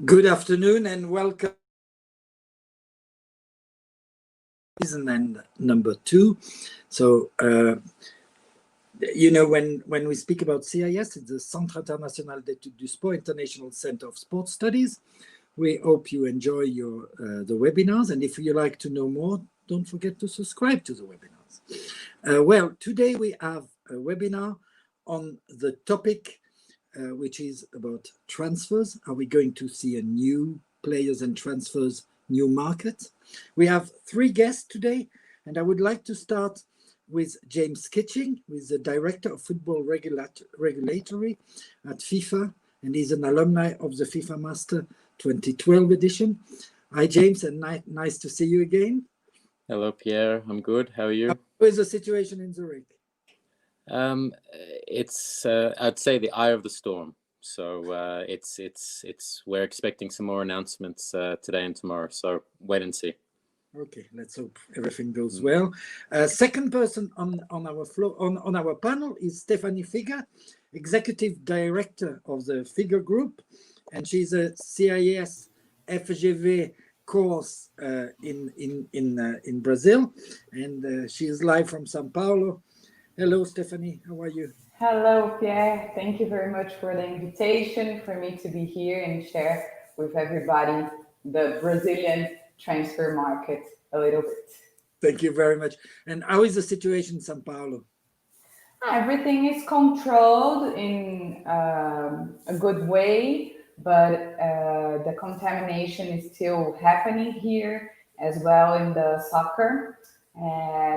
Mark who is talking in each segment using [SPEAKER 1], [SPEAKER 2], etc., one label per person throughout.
[SPEAKER 1] Good afternoon and welcome. And number 2. So, when we speak about CIES, it's the Centre International d'Études du Sport, International Center of Sports Studies. We hope you enjoy the webinars. And if you like to know more, don't forget to subscribe to the webinars. Well, today we have a webinar on the topic which is about transfers. Are we going to see a new players and transfers, new market? We have 3 guests today, and I would like to start with James Kitching, who is the Director of Football Regulatory at FIFA, and he's an alumni of the FIFA Master 2012 edition. Hi, James, and nice to see you again.
[SPEAKER 2] Hello, Pierre. I'm good. How are you?
[SPEAKER 1] How is the situation in Zurich?
[SPEAKER 2] It's I'd say the eye of the storm. So we're expecting some more announcements today and tomorrow. So wait and see.
[SPEAKER 1] Okay, let's hope everything goes well. Second person on our floor on our panel is Stephanie Figger, Executive Director of the Figger Group, and she's a CIES FGV course in Brazil, and she is live from São Paulo. Hello, Stephanie. How are you?
[SPEAKER 3] Hello, Pierre. Thank you very much for the invitation for me to be here and share with everybody the Brazilian transfer market a little bit.
[SPEAKER 1] Thank you very much. And how is the situation in São Paulo?
[SPEAKER 3] Everything is controlled in a good way, but the contamination is still happening here as well in the soccer.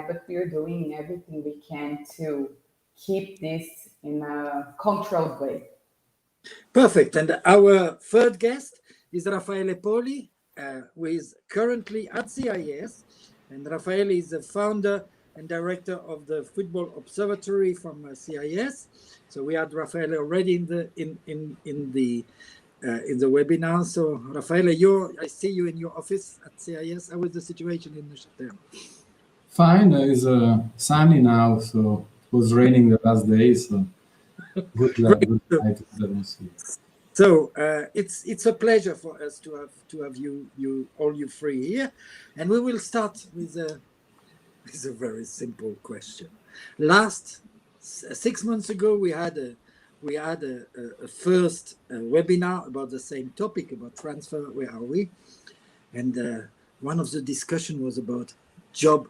[SPEAKER 3] But we're doing everything we can to keep this in a controlled way.
[SPEAKER 1] Perfect. And our third guest is Raffaele Poli, who is currently at CIES. And Raffaele is the founder and director of the Football Observatory from CIES. So we had Raffaele already in the webinar. So Raffaele, I see you in your office at CIES. How is the situation in Neuchâtel?
[SPEAKER 4] Fine. It's sunny now, so it was raining the last day, so good night.
[SPEAKER 1] So it's a pleasure for us to have you all three here, and we will start with a very simple question. Last 6 months ago, we had a first webinar about the same topic, about transfer. Where are we? And one of the discussion was about job.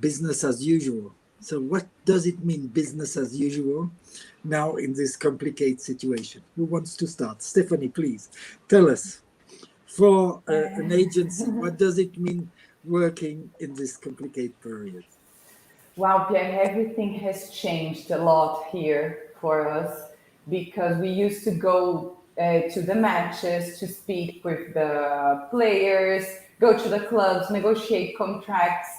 [SPEAKER 1] Business as usual. So what does it mean, business as usual, now in this complicated situation? Who wants to start? Stephanie, please tell us, for an agency, what does it mean working in this complicated period?
[SPEAKER 3] Wow, Pierre, everything has changed a lot here for us, because we used to go to the matches to speak with the players, go to the clubs, negotiate contracts.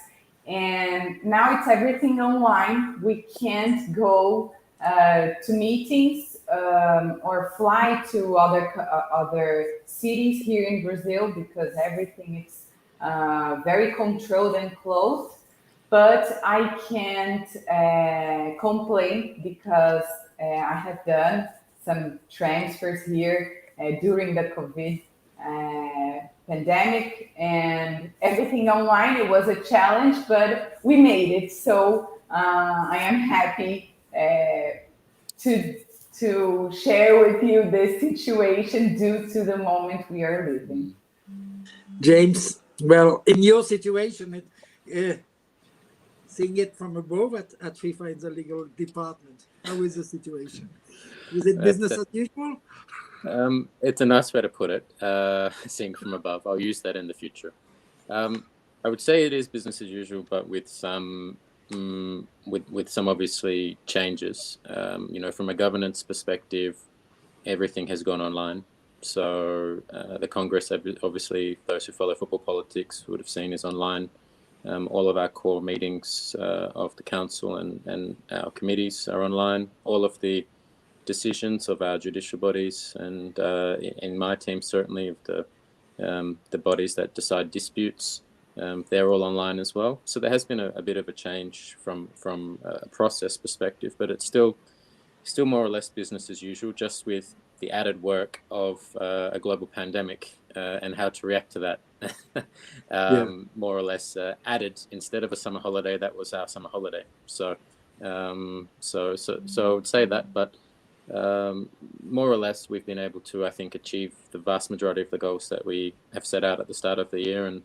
[SPEAKER 3] And now it's everything online. We can't go to meetings or fly to other cities here in Brazil, because everything is very controlled and closed. But I can't complain, because I have done some transfers here during the COVID pandemic, and everything online. It was a challenge, but we made it. So I am happy to share with you this situation due to the moment we are living.
[SPEAKER 1] James, well, in your situation, seeing it from above at FIFA in the legal department, how is the situation? Is it business as usual?
[SPEAKER 2] It's a nice way to put it, seeing from above. I'll use that in the future. I would say it is business as usual, but with some obviously changes. From a governance perspective, everything has gone online. So the Congress, obviously, those who follow football politics would have seen, is online. All of our core meetings of the council and our committees are online. All of the decisions of our judicial bodies, and in my team, certainly of the bodies that decide disputes, they're all online as well. So there has been a bit of a change from a process perspective, but it's still more or less business as usual, just with the added work of a global pandemic and how to react to that. More or less added, instead of a summer holiday, that was our summer holiday. So I would say that, but more or less we've been able to, I think, achieve the vast majority of the goals that we have set out at the start of the year, and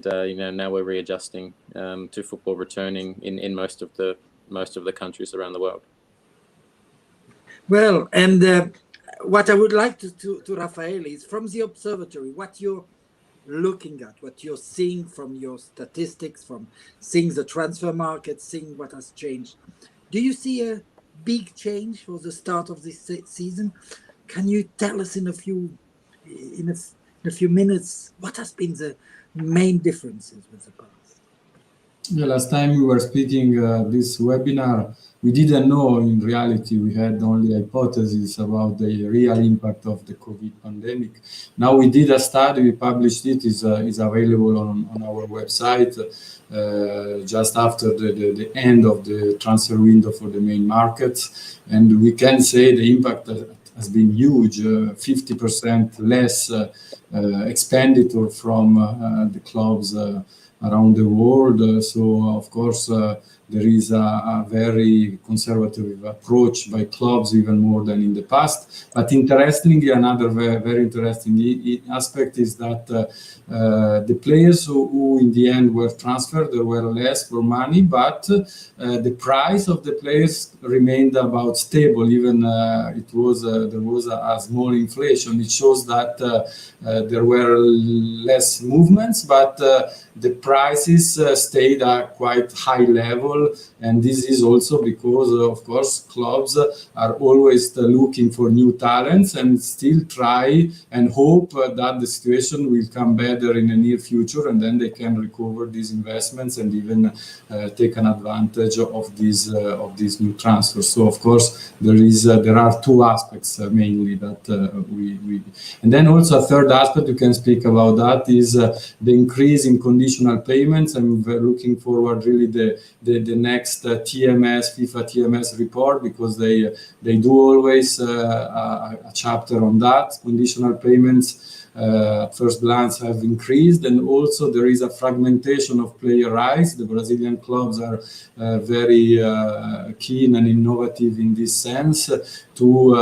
[SPEAKER 2] you know, now we're readjusting to football returning in most of the countries around the world.
[SPEAKER 1] Well, and what I would like to Raffaele is, from the observatory, what you're looking at, what you're seeing from your statistics, from seeing the transfer market, seeing what has changed. Do you see a big change for the start of this season? Can you tell us in a few minutes what has been the main differences with the past?
[SPEAKER 4] Yeah, last time we were speaking this webinar, we didn't know. In reality, we had only hypotheses about the real impact of the COVID pandemic. Now we did a study, we published it, is available on our website just after the end of the transfer window for the main markets. And we can say the impact has been huge, 50% less expenditure from the clubs around the world. So of course there is a very conservative approach by clubs, even more than in the past. But interestingly, another very interesting aspect is that the players who in the end were transferred, there were less for money, but the price of the players remained about stable. Even there was a small inflation. It shows that there were less movements, but the prices stayed at quite high level. And this is also because, of course, clubs are always looking for new talents and still try and hope that the situation will come better in the near future, and then they can recover these investments and even take an advantage of these new transfers. So, of course, there are two aspects mainly that we. And then also a third aspect you can speak about that is the increase in conditional payments. I'm looking forward really the next TMS, FIFA TMS report, because they do always a chapter on that. Conditional payments at first glance have increased, and also there is a fragmentation of player rights. The Brazilian clubs are very keen and innovative in this sense to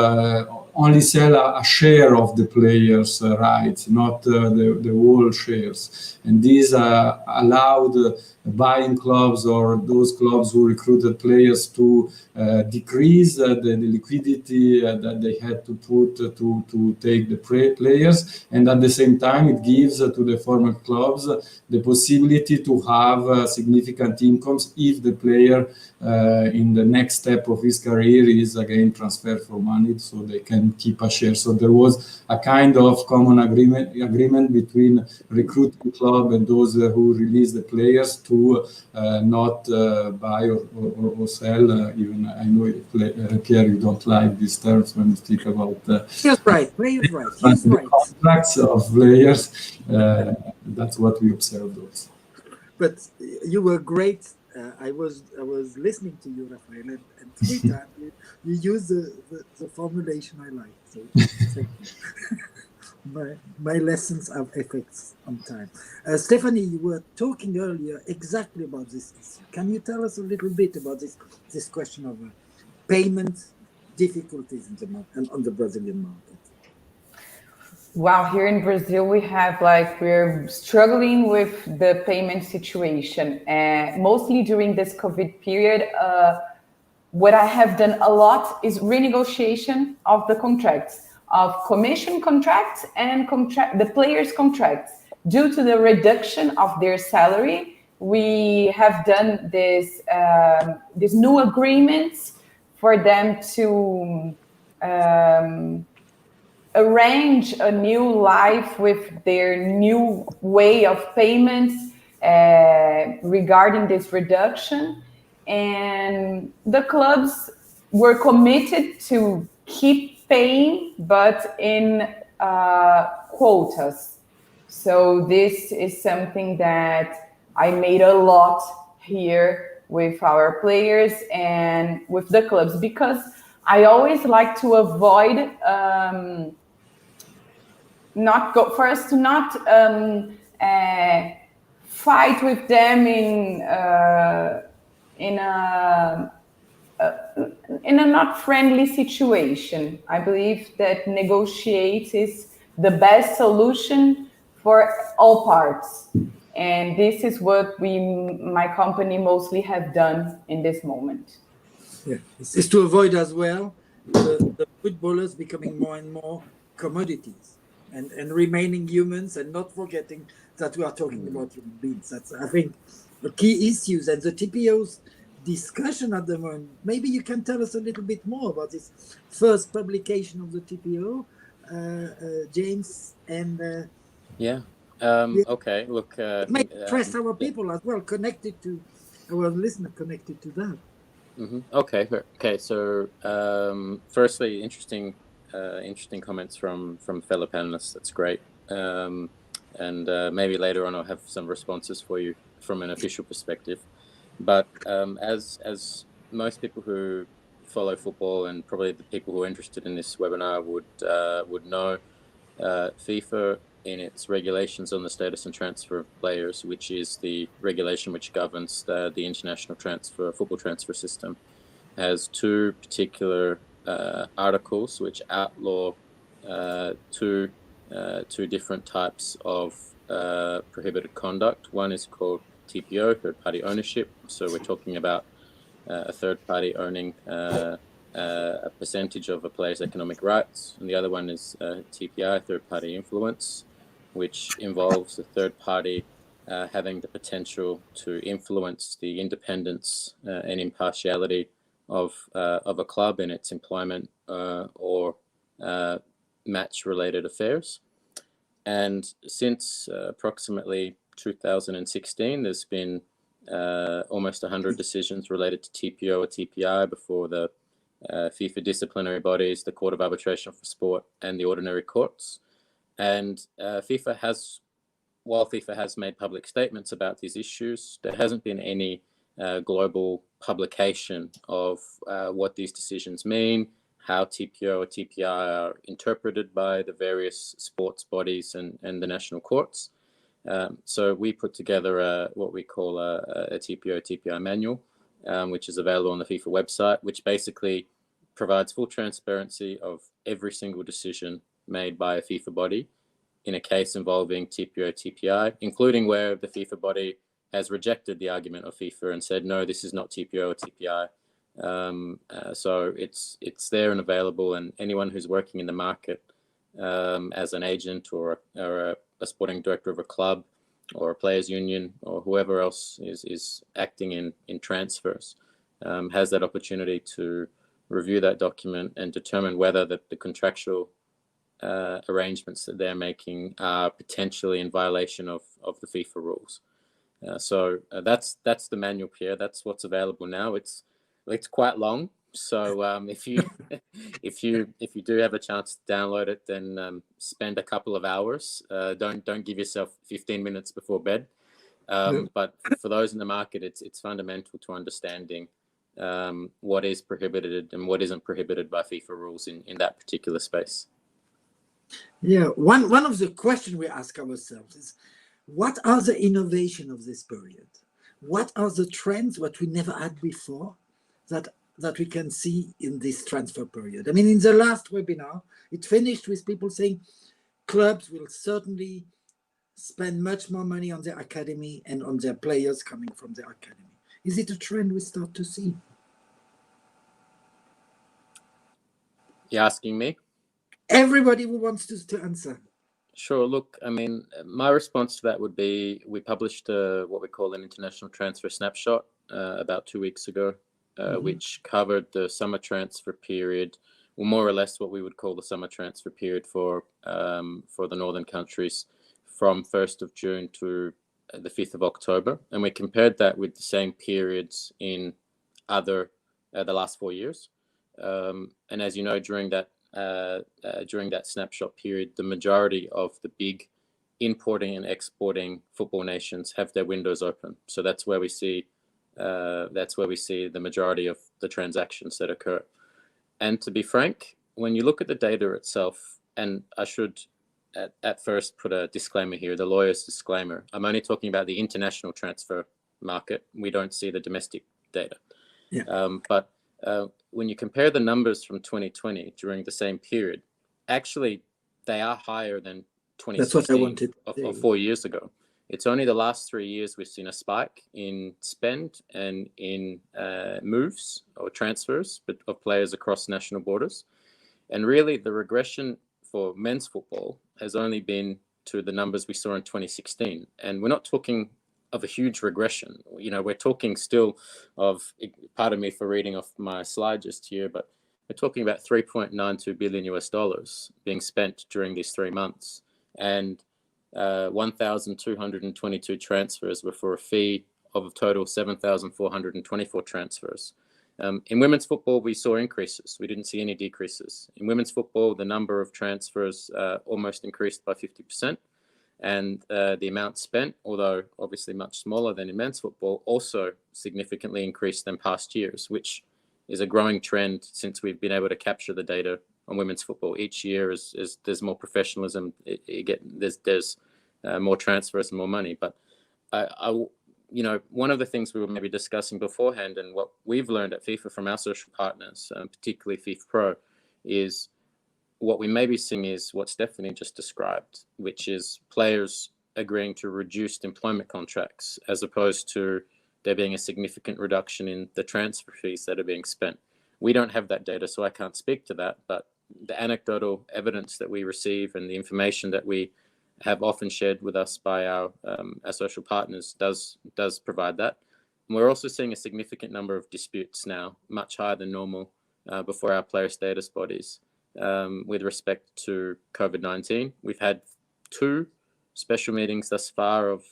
[SPEAKER 4] only sell a share of the players' rights, not the whole shares. And these allowed buying clubs or those clubs who recruited players to decrease the liquidity that they had to put to take the players. And at the same time, it gives to the former clubs the possibility to have significant incomes if the player in the next step of his career is again transferred for money, so they can keep a share. So there was a kind of common agreement between recruiting club and those who release the players to not buy or sell. Even I know, Pierre, you don't like these terms when you speak about
[SPEAKER 1] He's right. He's right.
[SPEAKER 4] Contracts of players. That's what we observed also.
[SPEAKER 1] But you were great. I was listening to you, Raffaele, and 3 times you used the formulation I like. So thank you. My lessons have effects on time. Stephanie, you were talking earlier exactly about this issue. Can you tell us a little bit about this question of payment difficulties on the Brazilian market?
[SPEAKER 3] Wow, here in Brazil, we're struggling with the payment situation. Mostly during this COVID period, what I have done a lot is renegotiation of the contracts, of commission contracts and the players' contracts. Due to the reduction of their salary, we have done these new agreements for them to arrange a new life with their new way of payments regarding this reduction. And the clubs were committed to keep paying, but in quotas. So this is something that I made a lot here with our players and with the clubs, because I always like to avoid not fight with them in a not friendly situation. I believe that negotiate is the best solution for all parts. And this is what my company mostly have done in this moment.
[SPEAKER 1] Yeah, it's to avoid as well the footballers becoming more and more commodities and remaining humans, and not forgetting that we are talking about human beings. That's, I think, the key issues, and the TPO's discussion at the moment. Maybe you can tell us a little bit more about this first publication of the TPO, James, and
[SPEAKER 2] Yeah. Okay. Look,
[SPEAKER 1] may press our people as well, connected to our listener, connected to that.
[SPEAKER 2] Okay. Okay. So, firstly, interesting comments from fellow panelists. That's great. And maybe later on I'll have some responses for you from an official perspective. But as most people who follow football, and probably the people who are interested in this webinar would know, FIFA, in its regulations on the status and transfer of players, which is the regulation which governs the international football transfer system, has two particular articles which outlaw two different types of prohibited conduct. One is called TPO, third-party ownership. So we're talking about a third party owning a percentage of a player's economic rights, and the other one is TPI, third-party influence, which involves a third party having the potential to influence the independence and impartiality of a club in its employment or match-related affairs. And since approximately 2016, there's been almost 100 decisions related to TPO or TPI before the FIFA disciplinary bodies, the Court of Arbitration for Sport, and the ordinary courts. And while FIFA has made public statements about these issues, there hasn't been any global publication of what these decisions mean, how TPO or TPI are interpreted by the various sports bodies and the national courts. So we put together what we call a TPO TPI manual, which is available on the FIFA website, which basically provides full transparency of every single decision made by a FIFA body in a case involving TPO TPI, including where the FIFA body has rejected the argument of FIFA and said, no, this is not TPO or TPI. So it's there and available, and anyone who's working in the market as an agent or a sporting director of a club or a players union or whoever else is acting in transfers has that opportunity to review that document and determine whether the contractual arrangements that they're making are potentially in violation of the FIFA rules. So that's the manual, Pierre. That's what's available now. It's quite long. So if you do have a chance to download it, then spend a couple of hours. Don't give yourself 15 minutes before bed. But for those in the market, it's fundamental to understanding what is prohibited and what isn't prohibited by FIFA rules in that particular space.
[SPEAKER 1] Yeah, one of the questions we ask ourselves is, what are the innovations of this period? What are the trends, what we never had before, that we can see in this transfer period? I mean, in the last webinar, it finished with people saying clubs will certainly spend much more money on their academy and on their players coming from their academy. Is it a trend we start to see?
[SPEAKER 2] You're asking me?
[SPEAKER 1] Everybody who wants to answer.
[SPEAKER 2] Sure. Look, I mean, my response to that would be, we published what we call an international transfer snapshot about 2 weeks ago, which covered the summer transfer period, or more or less what we would call the summer transfer period for the northern countries, from 1st of June to the 5th of October. And we compared that with the same periods in the last 4 years. And as you know, during that snapshot period, the majority of the big importing and exporting football nations have their windows open. So that's where we see the majority of the transactions that occur. And to be frank, when you look at the data itself, and I should at first put a disclaimer here, the lawyer's disclaimer, I'm only talking about the international transfer market. We don't see the domestic data.
[SPEAKER 1] Yeah.
[SPEAKER 2] But when you compare the numbers from 2020 during the same period, actually they are higher than 2016.
[SPEAKER 1] That's what I wanted
[SPEAKER 2] or 4 years ago. It's only the last 3 years we've seen a spike in spend and in moves or transfers of players across national borders. And really the regression for men's football has only been to the numbers we saw in 2016. And we're not talking of a huge regression. You know, we're talking still of, pardon me for reading off my slide just here, but we're talking about $3.92 billion US being spent during these 3 months. And 1,222 transfers were for a fee of a total 7,424 transfers. In women's football, we saw increases. We didn't see any decreases. In women's football, the number of transfers almost increased by 50%. And the amount spent, although obviously much smaller than in men's football, also significantly increased than past years, which is a growing trend since we've been able to capture the data on women's football. Each year, as there's more professionalism, there's more transfers and more money. But you know, one of the things we were maybe discussing beforehand, and what we've learned at FIFA from our social partners, particularly FIFA Pro, is what we may be seeing is what Stephanie just described, which is players agreeing to reduced employment contracts as opposed to there being a significant reduction in the transfer fees that are being spent. We don't have that data, so I can't speak to that, but the anecdotal evidence that we receive and the information that we have often shared with us by our social partners does provide that. And we're also seeing a significant number of disputes now, much higher than normal before our player status bodies with respect to COVID-19. We've had 2 special meetings thus far of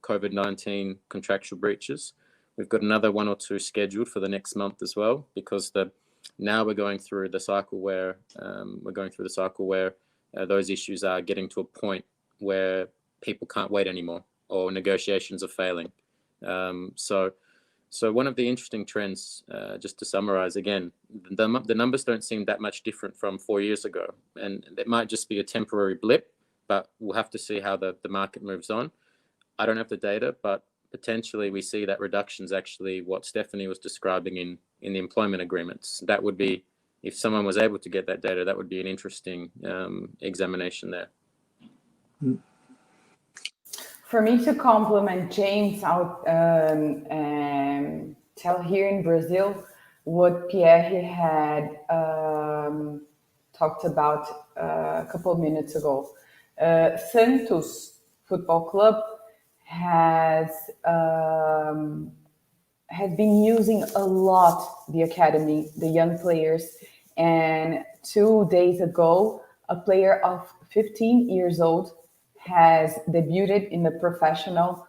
[SPEAKER 2] COVID-19 contractual breaches. We've got another 1 or 2 scheduled for the next month as well, because now we're going through the cycle where those issues are getting to a point where people can't wait anymore, or negotiations are failing. So one of the interesting trends, just to summarize again, the numbers don't seem that much different from 4 years ago, and it might just be a temporary blip, but we'll have to see how the market moves on. I don't have the data, but potentially we see that reduction's actually what Stephanie was describing in the employment agreements. That would be, if someone was able to get that data, that would be an interesting examination there.
[SPEAKER 3] For me to complement James, I'll tell here in Brazil what Pierre had talked about a couple of minutes ago. Santos Football Club has been using a lot the academy, the young players. And 2 days ago, a player of 15 years old has debuted in the professional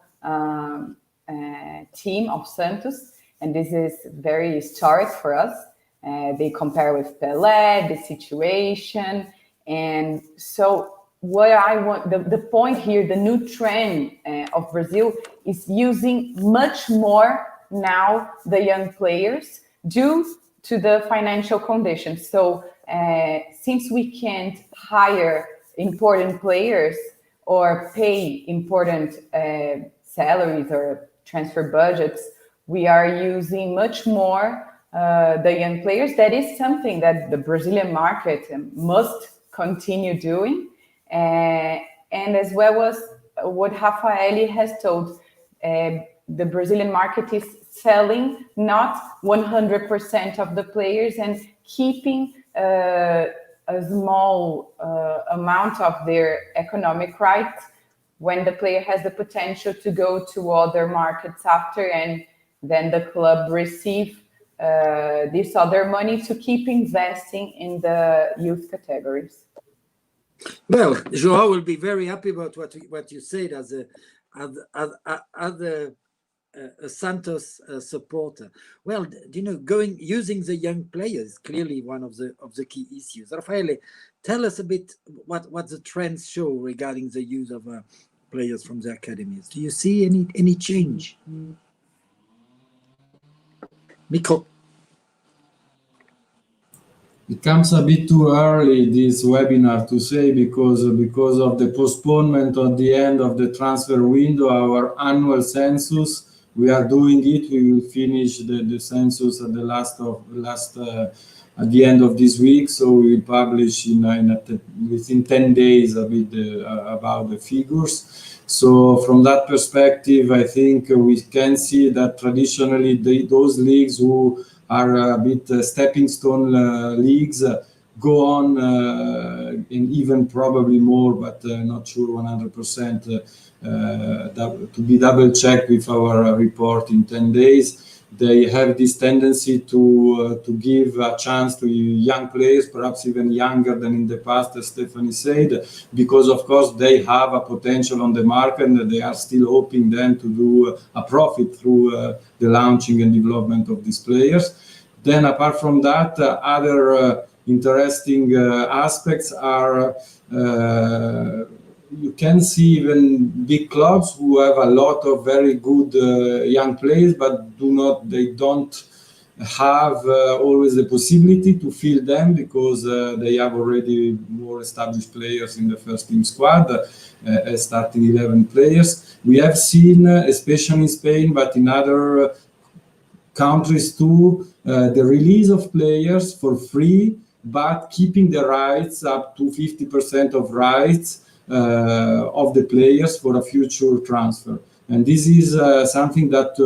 [SPEAKER 3] team of Santos. And this is very historic for us. They compare with Pelé, the situation. And so what I want, the point here, the new trend of Brazil is using much more now the young players due to the financial conditions. So since we can't hire important players or pay important salaries or transfer budgets, we are using much more the young players. That is something that the Brazilian market must continue doing. And as well as what Raffaele has told, the Brazilian market is selling not 100% of the players and keeping a small amount of their economic rights when the player has the potential to go to other markets after, and then the club receive this other money to keep investing in the youth categories.
[SPEAKER 1] Well, João will be very happy about what you said as a Santos supporter. Well, you know, using the young players is clearly one of the key issues. Raffaele, tell us a bit what the trends show regarding the use of players from the academies. Do you see any change? Micro.
[SPEAKER 4] It comes a bit too early, this webinar, to say, because of the postponement at the end of the transfer window, our annual census, we are doing it. We will finish the census at at the end of this week. So we will publish within 10 days a bit about the figures. So from that perspective, I think we can see that traditionally those leagues who are a bit stepping stone leagues go on and even probably more, but not sure 100%, to be double checked with our report in 10 days. They have this tendency to give a chance to young players, perhaps even younger than in the past, as Stephanie said, because of course they have a potential on the market and they are still hoping then to do a profit through the launching and development of these players. Then apart from that, other interesting aspects are you can see even big clubs who have a lot of very good young players, but they don't have always the possibility to fill them because they have already more established players in the first team squad, starting 11 players. We have seen, especially in Spain, but in other countries too, the release of players for free, but keeping the rights up to 50% of rights of the players for a future transfer. And this is something that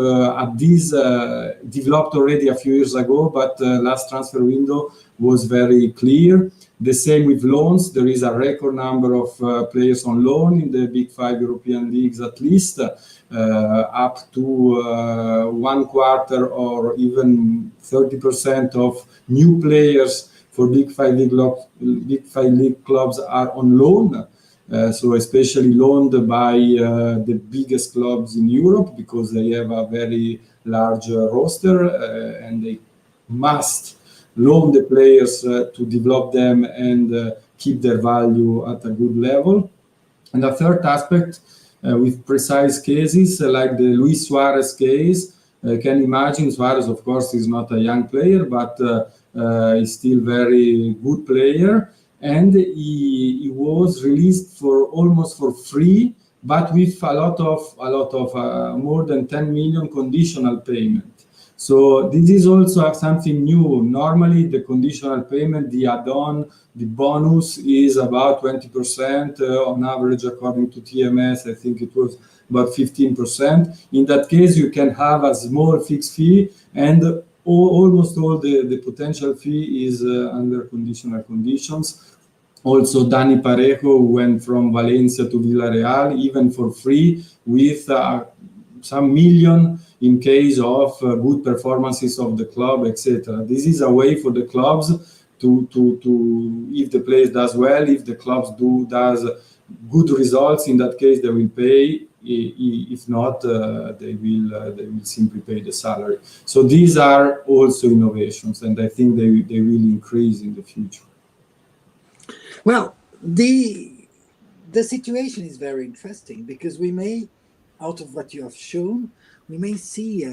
[SPEAKER 4] developed already a few years ago, but last transfer window was very clear. The same with loans. There is a record number of players on loan in the big 5 European leagues, at least up to 1/4 or even 30% of new players for big 5 league clubs are on loan. So especially loaned by the biggest clubs in Europe because they have a very large roster and they must loan the players to develop them and keep their value at a good level. And the third aspect, with precise cases like the Luis Suarez case, can imagine Suarez, of course, is not a young player, but is still very good player. And he was released for almost for free, but with a lot of more than 10 million conditional payment. So this is also something new. Normally, the conditional payment, the add-on, the bonus is about 20% on average, according to TMS. I think it was about 15%. In that case, you can have a small fixed fee, and almost all the potential fee is under conditional conditions. Also, Dani Parejo went from Valencia to Villarreal, even for free, with some million in case of good performances of the club, etc. This is a way for the clubs to if the player does well, if the clubs does good results, in that case they will pay. If not, they will simply pay the salary. So these are also innovations, and I think they will increase in the future.
[SPEAKER 1] Well, the situation is very interesting because we may, out of what you have shown, we may see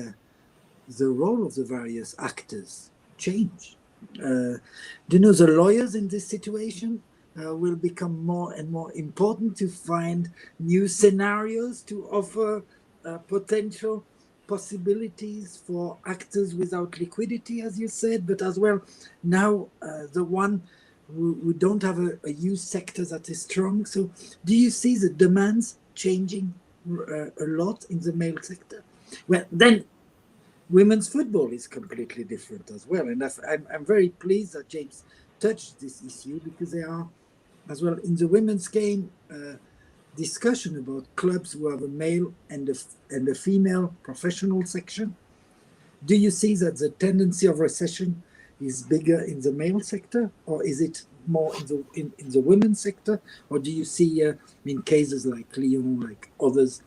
[SPEAKER 1] the role of the various actors change. Do you know the lawyers in this situation will become more and more important to find new scenarios to offer potential possibilities for actors without liquidity, as you said, but as well now the one who don't have a youth sector that is strong. So do you see the demands changing a lot in the male sector? Well, then women's football is completely different as well. And I'm very pleased that James touched this issue, because there are, as well, in the women's game, discussion about clubs who have a male and a female professional section. Do you see that the tendency of recession is bigger in the male sector, or is it more in the women's sector? Or do you see in cases like Lyon, like others,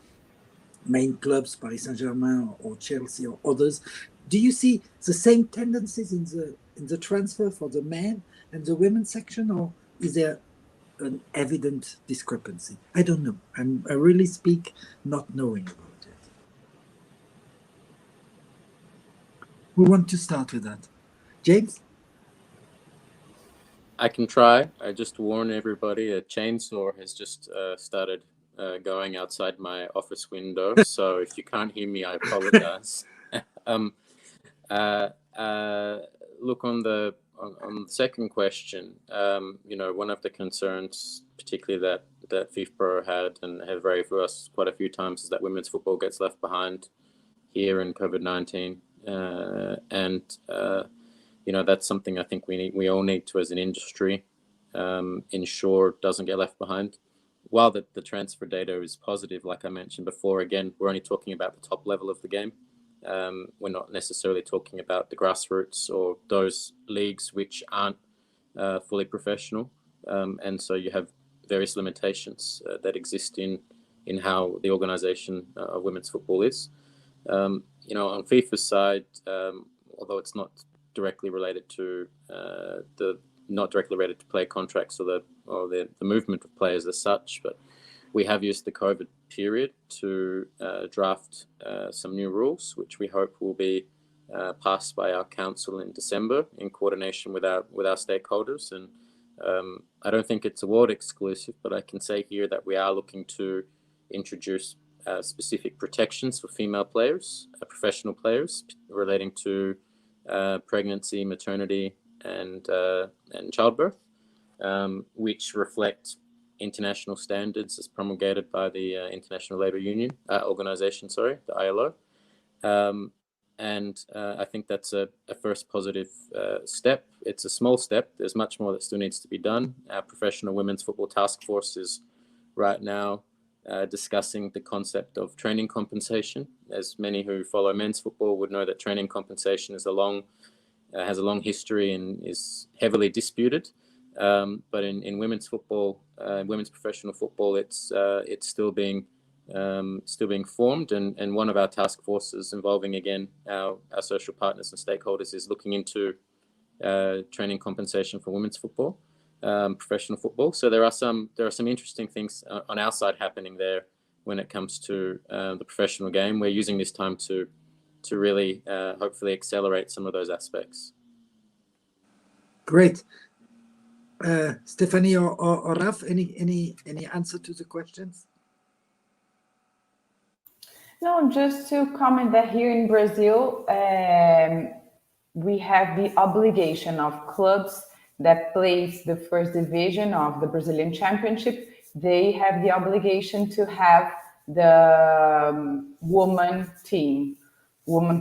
[SPEAKER 1] main clubs, Paris Saint-Germain or Chelsea or others, do you see the same tendencies in the transfer for the men and the women's section, or is there an evident discrepancy? I don't know. I really speak not knowing about it. Who want to start with that? James?
[SPEAKER 2] I can try. I just warn everybody, a chainsaw has just started going outside my office window. So if you can't hear me, I apologize. Look, on the second question, one of the concerns, particularly that FIFA had and have raised for us quite a few times, is that women's football gets left behind here in COVID-19, that's something I think we all need to, as an industry, ensure doesn't get left behind. While the transfer data is positive, like I mentioned before, again, we're only talking about the top level of the game. We're not necessarily talking about the grassroots or those leagues which aren't fully professional, and so you have various limitations that exist in how the organisation of women's football is. On FIFA's side, although it's not directly related to player contracts or the movement of players as such, but we have used the COVID period to draft some new rules, which we hope will be passed by our council in December in coordination with our stakeholders. And I don't think it's a world exclusive, but I can say here that we are looking to introduce specific protections for female players, professional players, relating to pregnancy, maternity, and childbirth, which reflect international standards as promulgated by the International Labour Union Organization, the ILO. I think that's a first positive step. It's a small step. There's much more that still needs to be done. Our Professional Women's Football Task Force is right now discussing the concept of training compensation. As many who follow men's football would know, that training compensation is has a long history and is heavily disputed. But in women's football, women's professional football, it's still being formed, and one of our task forces, involving again our social partners and stakeholders, is looking into training compensation for women's football, professional football. So there are some interesting things on our side happening there when it comes to the professional game. We're using this time to really hopefully accelerate some of those aspects.
[SPEAKER 1] Great. Stephanie or Raf, any answer to the questions?
[SPEAKER 3] No, just to comment that here in Brazil, we have the obligation of clubs that plays the first division of the Brazilian Championship. They have the obligation to have the woman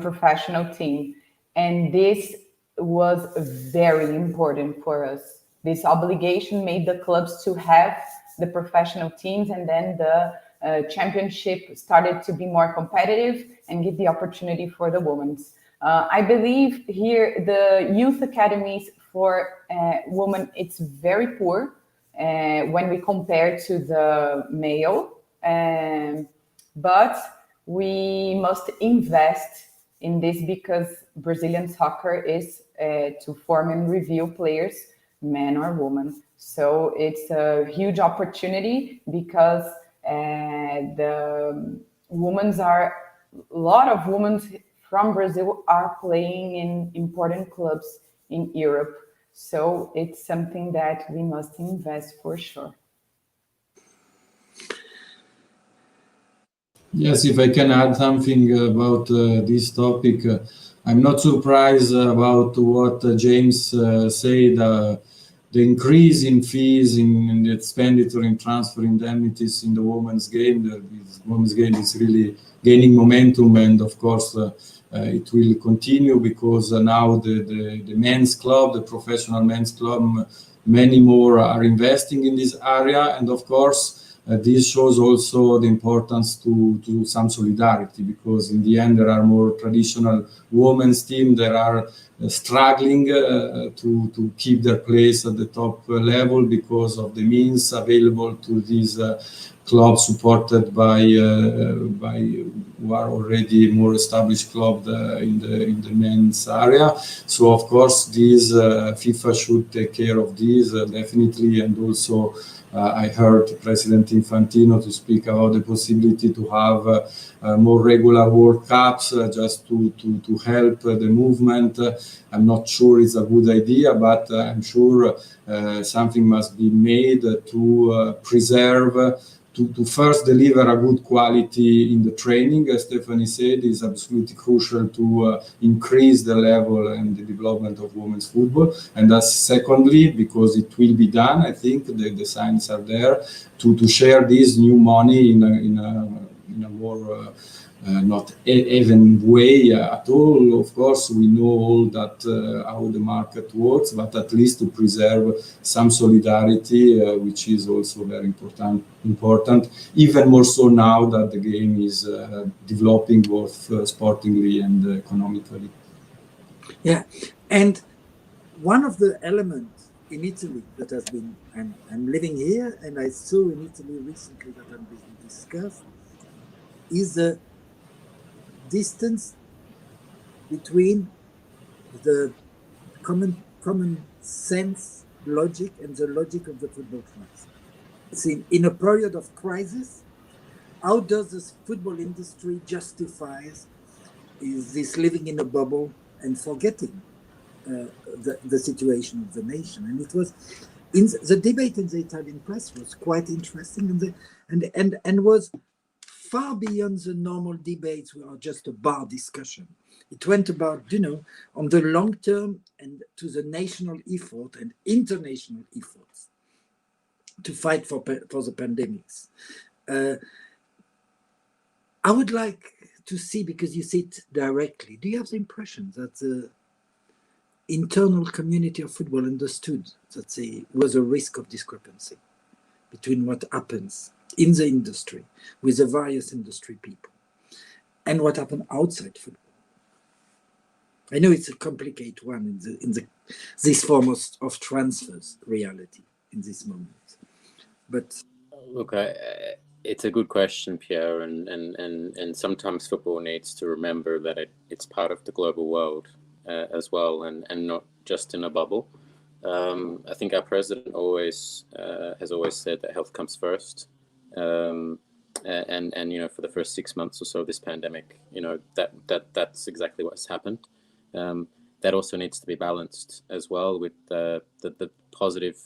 [SPEAKER 3] professional team. And this was very important for us. This obligation made the clubs to have the professional teams, and then the championship started to be more competitive and give the opportunity for the women. I believe here the youth academies for women, it's very poor when we compare to the male, but we must invest in this, because Brazilian soccer is to form and review players, men or women. So it's a huge opportunity, because a lot of women from Brazil are playing in important clubs in Europe. So it's something that we must invest for sure.
[SPEAKER 4] Yes, if I can add something about this topic, I'm not surprised about what James said. The increase in fees, in the expenditure in transfer indemnities in the women's game. The women's game is really gaining momentum, and of course it will continue, because now the men's club, the professional men's club, many more are investing in this area, and of course this shows also the importance to some solidarity, because in the end there are more traditional women's teams that are struggling to keep their place at the top level because of the means available to these clubs supported by who are already more established club in the men's area. So of course this FIFA should take care of this definitely, and also I heard President Infantino to speak about the possibility to have more regular World Cups just to help the movement. I'm not sure it's a good idea, but I'm sure something must be made to preserve, to first deliver a good quality in the training, as Stephanie said, is absolutely crucial to increase the level and the development of women's football. And as secondly, because it will be done, I think the signs are there, to share this new money in a more not even way at all. Of course, we know all that how the market works, but at least to preserve some solidarity, which is also very important, even more so now that the game is developing both sportingly and economically.
[SPEAKER 1] Yeah, and one of the elements in Italy that has been, I'm living here, and I saw in Italy recently that has been discussed, is the distance between the common sense logic and the logic of the football clubs. See, in a period of crisis, how does the football industry justify is this living in a bubble and forgetting the situation of the nation? And it was in the debate in the Italian press was quite interesting, and was far beyond the normal debates which are just a bar discussion. It went about, on the long term and to the national effort and international efforts to fight for the pandemics. I would like to see, because you see it directly, do you have the impression that the internal community of football understood that there was a risk of discrepancy between what happens in the industry with the various industry people and what happened outside football? I know it's a complicated one in this form of transfers reality in this moment, but
[SPEAKER 2] look, it's a good question, Pierre, and sometimes football needs to remember that it's part of the global world as well, and not just in a bubble. I think our president has always said that health comes first, and for the first 6 months or so of this pandemic, that's exactly what's happened. That also needs to be balanced as well with the positive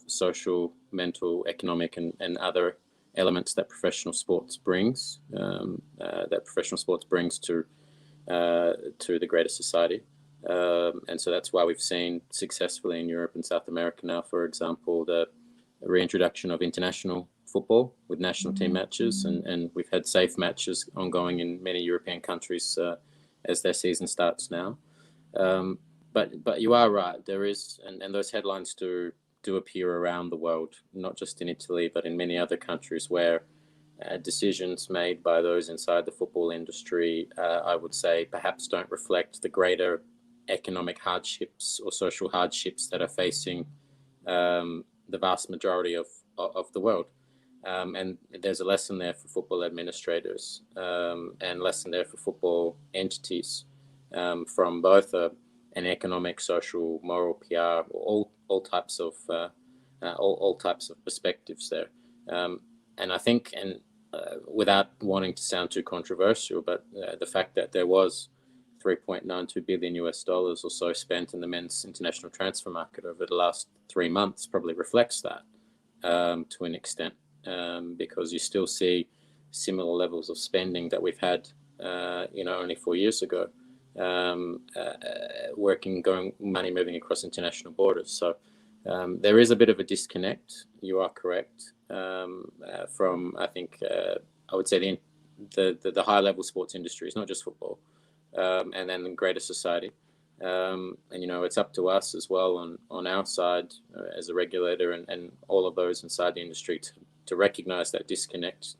[SPEAKER 2] social, mental, economic, and other elements that professional sports brings. To the greater society. And so that's why we've seen successfully in Europe and South America now, for example, the reintroduction of international football with national team matches, and we've had safe matches ongoing in many European countries as their season starts now. But you are right, there is, and those headlines do appear around the world, not just in Italy, but in many other countries where decisions made by those inside the football industry, I would say, perhaps don't reflect the greater economic hardships or social hardships that are facing the vast majority of the world. And there's a lesson there for football administrators and lesson there for football entities from both an economic, social, moral, PR, all types of perspectives there. And I think, without wanting to sound too controversial, but the fact that there was $3.92 billion or so spent in the men's international transfer market over the last 3 months probably reflects that to an extent, because you still see similar levels of spending that we've had, only 4 years ago, money moving across international borders. So there is a bit of a disconnect. You are correct. From, I think, I would say the high level sports industry is not just football, and then the greater society. And it's up to us as well on our side as a regulator and all of those inside the industry to recognize that disconnect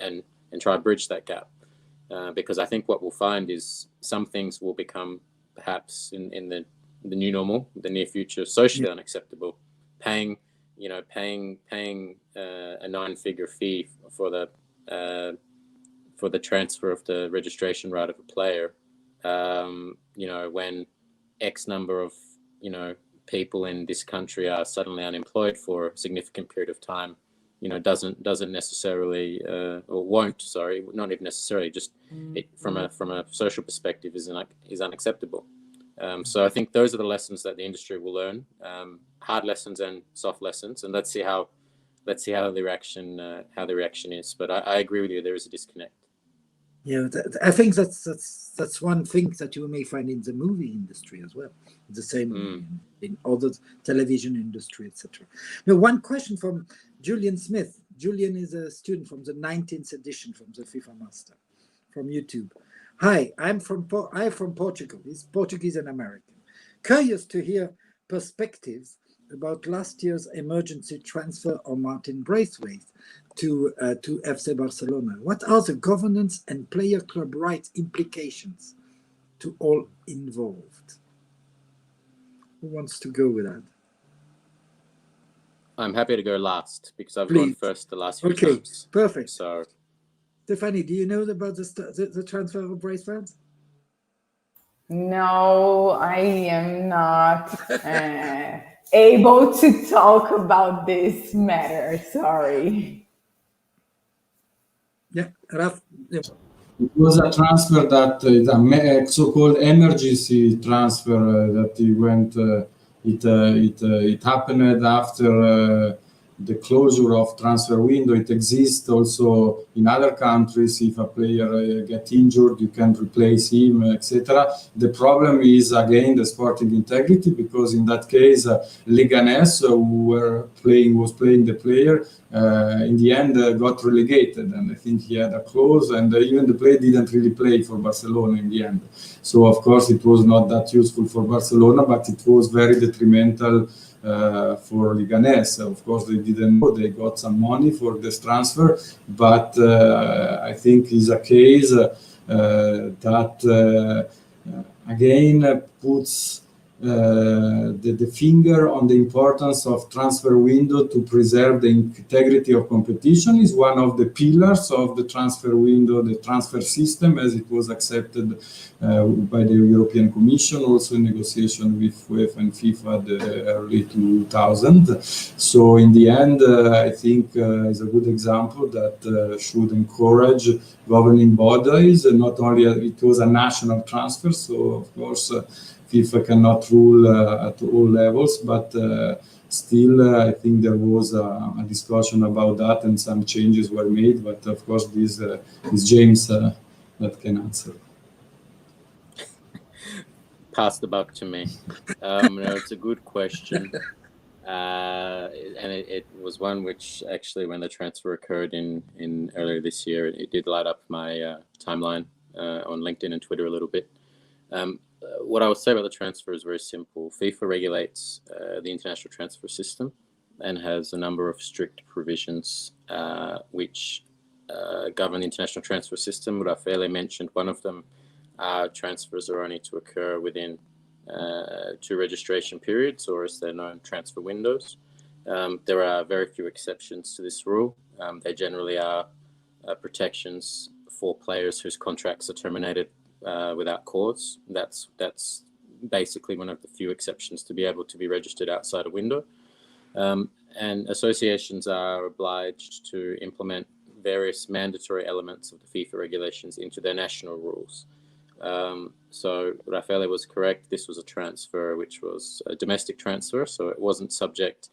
[SPEAKER 2] and try to bridge that gap. Because I think what we'll find is some things will become perhaps in the new normal, the near future, socially unacceptable. Paying a 9-figure fee for the transfer of the registration right of a player, when X number of people in this country are suddenly unemployed for a significant period of time, doesn't necessarily or won't, not even necessarily, just it from a social perspective is unacceptable. So I think those are the lessons that the industry will learn, hard lessons and soft lessons, and let's see how the reaction is. But I agree with you, there is a disconnect.
[SPEAKER 1] Yeah, I think that's one thing that you may find in the movie industry as well. The same in other television industry, etc. Now, one question from Julian Smith. Julian is a student from the 19th edition from the FIFA Master from YouTube. Hi, I'm from Portugal. He's Portuguese and American. Curious to hear perspectives about last year's emergency transfer of Martin Braithwaite to FC Barcelona. What are the governance and player club rights implications to all involved? Who wants to go with that?
[SPEAKER 2] I'm happy to go last because I've gone first the last few times.
[SPEAKER 1] Perfect.
[SPEAKER 2] So,
[SPEAKER 1] Stephanie, do you know about the transfer of Braithwaite?
[SPEAKER 3] No, I am not able to talk about this matter. Sorry.
[SPEAKER 1] Yeah, Raf. Yeah.
[SPEAKER 4] It was a transfer that a so-called emergency transfer that it went. It happened after the closure of transfer window. It exists also in other countries. If a player gets injured, you can replace him, etc. The problem is again the sporting integrity, because in that case, Leganés, who was playing the player, in the end got relegated, and I think he had a clause, and even the player didn't really play for Barcelona in the end. So of course it was not that useful for Barcelona, but it was very detrimental for Leganés. Of course, they didn't know, they got some money for this transfer, but I think is a case that again puts the finger on the importance of transfer window to preserve the integrity of competition. Is one of the pillars of the transfer window, the transfer system as it was accepted by the European Commission, also in negotiation with UEFA and FIFA the early 2000. So in the end, I think is a good example that should encourage governing bodies. Not only it was a national transfer, so of course FIFA cannot rule at all levels, but still I think there was a discussion about that and some changes were made. But of course, this is James that can answer.
[SPEAKER 2] Pass the buck to me. No, it's a good question. And it was one which actually, when the transfer occurred in earlier this year, it did light up my timeline on LinkedIn and Twitter a little bit. What I would say about the transfer is very simple. FIFA regulates the international transfer system and has a number of strict provisions which govern the international transfer system. Raffaele mentioned one of them. Transfers are only to occur within 2 registration periods, or as they're known, transfer windows. There are very few exceptions to this rule. They generally are protections for players whose contracts are terminated without cause. That's basically one of the few exceptions to be able to be registered outside a window. And associations are obliged to implement various mandatory elements of the FIFA regulations into their national rules. So Raffaele was correct. This was a transfer which was a domestic transfer, so it wasn't subject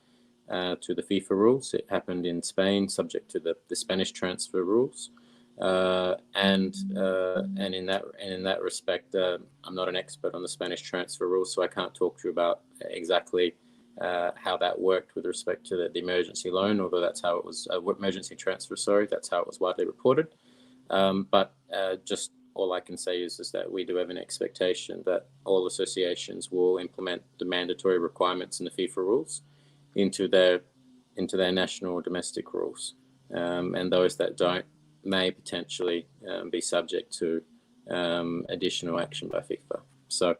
[SPEAKER 2] to the FIFA rules. It happened in Spain, subject to the Spanish transfer rules. And in that respect, I'm not an expert on the Spanish transfer rules, so I can't talk to you about exactly how that worked with respect to the emergency loan, although that's how it was emergency transfer. Sorry, that's how it was widely reported. But just all I can say is that we do have an expectation that all associations will implement the mandatory requirements in the FIFA rules into their national or domestic rules, and those that don't may potentially be subject to additional action by FIFA. So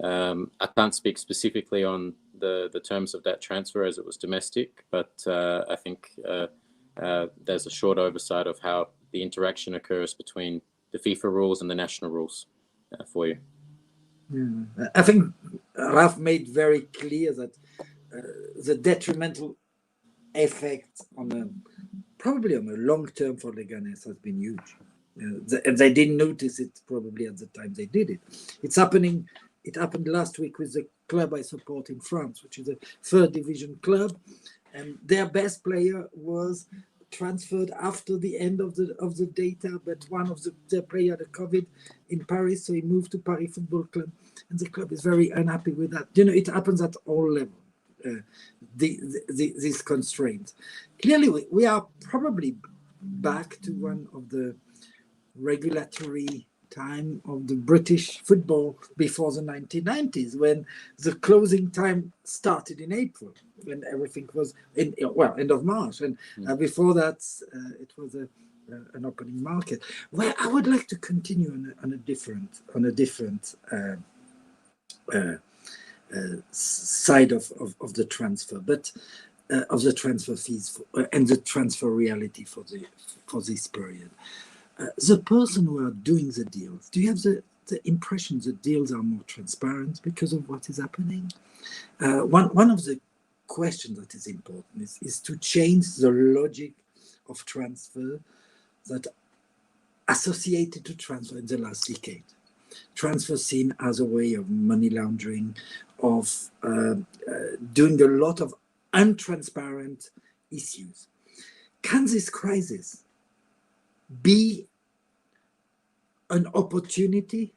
[SPEAKER 2] I can't speak specifically on the terms of that transfer as it was domestic, but I think there's a short oversight of how the interaction occurs between the FIFA rules and the national rules for you.
[SPEAKER 1] Yeah. I think Raf made very clear that the detrimental effect probably on the long term for Leganés has been huge. And they didn't notice it probably at the time they did it. It's happening. It happened last week with the club I support in France, which is a third division club, and their best player was transferred after the end of the data, but one of their player had a COVID in Paris, so he moved to Paris Football Club, and the club is very unhappy with that. You know, it happens at all levels. These constraints. Clearly, we are probably back to one of the regulatory time of the British football before the 1990s, when the closing time started in April, when everything was end of March, and before that it was an opening market. Well, I would like to continue on a different side of the transfer, but of the transfer fees and the transfer reality for this period. The person who are doing the deals, do you have the impression the deals are more transparent because of what is happening? One of the questions that is important is to change the logic of transfer that associated to transfer in the last decade. Transfer seen as a way of money laundering, of doing a lot of untransparent issues. Can this crisis be an opportunity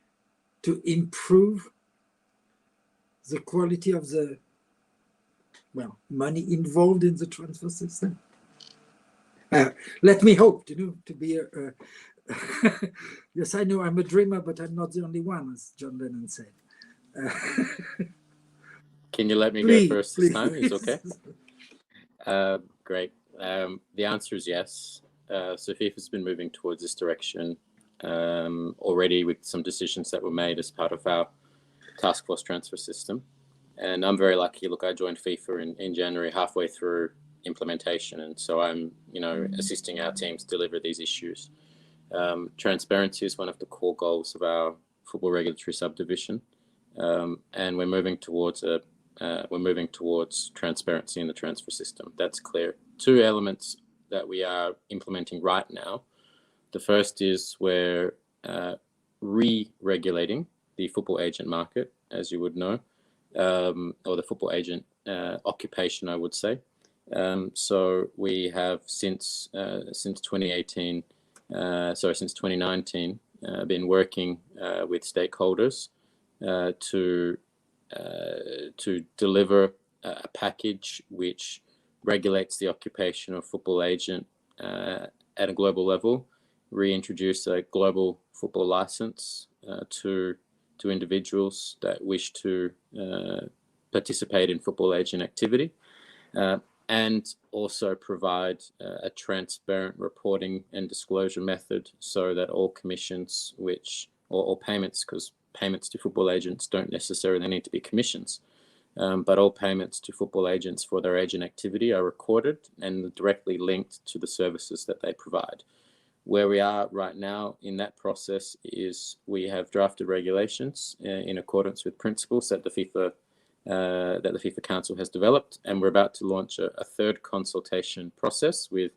[SPEAKER 1] to improve the quality of the money involved in the transfer system? Let me hope to be a yes, I know I'm a dreamer, but I'm not the only one, as John Lennon said.
[SPEAKER 2] Can you let me go first this time? Is okay? Great. The answer is yes. So FIFA's been moving towards this direction already, with some decisions that were made as part of our task force transfer system. And I'm very lucky. Look, I joined FIFA in January, halfway through implementation, and so I'm assisting our teams deliver these issues. Transparency is one of the core goals of our football regulatory subdivision, and we're moving towards transparency in the transfer system. That's clear. Two elements that we are implementing right now. The first is we're re-regulating the football agent market, as you would know, or the football agent occupation, I would say. So we have since 2019, been working with stakeholders to deliver a package which regulates the occupation of football agent at a global level, reintroduce a global football license to individuals that wish to participate in football agent activity, and also provide a transparent reporting and disclosure method so that all commissions or payments, because payments to football agents don't necessarily need to be commissions, but all payments to football agents for their agent activity are recorded and directly linked to the services that they provide. Where we are right now in that process is we have drafted regulations in accordance with principles that the FIFA Council has developed, and we're about to launch a third consultation process with